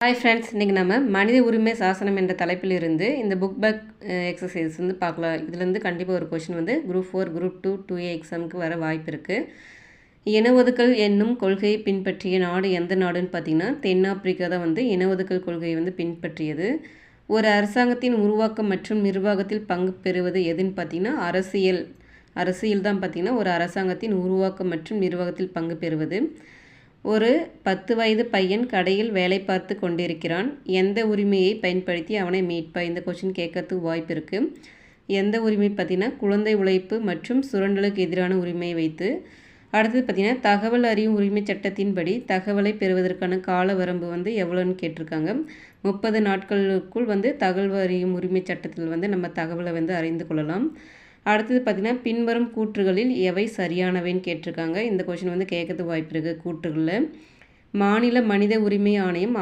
Hi friends, இன்றைக்கி நம்ம மனித உரிமை சாசனம் என்ற தலைப்பில் இருந்து இந்த புக் பேக் எக்ஸசைஸ் வந்து பார்க்கலாம். இதுலேருந்து கண்டிப்பாக ஒரு கொஷின் வந்து குரூப் 4, குரூப் 2, 2A எக்ஸாமுக்கு வர வாய்ப்பு இருக்குது. இன ஒதுக்கல் என்னும் கொள்கையை பின்பற்றிய நாடு எந்த நாடுன்னு பார்த்தீங்கன்னா தென்னாப்பிரிக்கா தான் வந்து இன ஒதுக்கல் கொள்கையை வந்து பின்பற்றியது. ஒரு அரசாங்கத்தின் உருவாக்கம் மற்றும் நிர்வாகத்தில் பங்கு பெறுவது எதுன்னு பார்த்தீங்கன்னா அரசியல் தான் பார்த்திங்கன்னா ஒரு அரசாங்கத்தின் உருவாக்கம் மற்றும் நிர்வாகத்தில் பங்கு பெறுவது. ஒரு 10 வயது பையன் கடையில் வேலை பார்த்து கொண்டிருக்கிறான். எந்த உரிமையை பயன்படுத்தி அவனை மீட்பாய்? இந்த கொஸ்டின் கேட்கறதுக்கு வாய்ப்பு இருக்குது. எந்த உரிமை பார்த்தீங்கன்னா குழந்தை உழைப்பு மற்றும் சுரண்டலுக்கு எதிரான உரிமையை வைத்து. அடுத்தது பார்த்திங்கன்னா தகவல் அறியும் உரிமை சட்டத்தின்படி தகவலை பெறுவதற்கான கால வரம்பு வந்து எவ்வளோன்னு கேட்டிருக்காங்க. 30 நாட்களுக்குள் வந்து தகவல் அறியும் உரிமை சட்டத்தில் வந்து நம்ம தகவலை வந்து அறிந்து கொள்ளலாம். அடுத்தது பார்த்திங்கன்னா பின்வரும் கூற்றுகளில் எவை சரியானவைன்னு கேட்டிருக்காங்க. இந்த கொஷின் வந்து கேட்கறதுக்கு வாய்ப்பு இருக்குது. கூற்றுகளில் மாநில மனித உரிமை ஆணையம்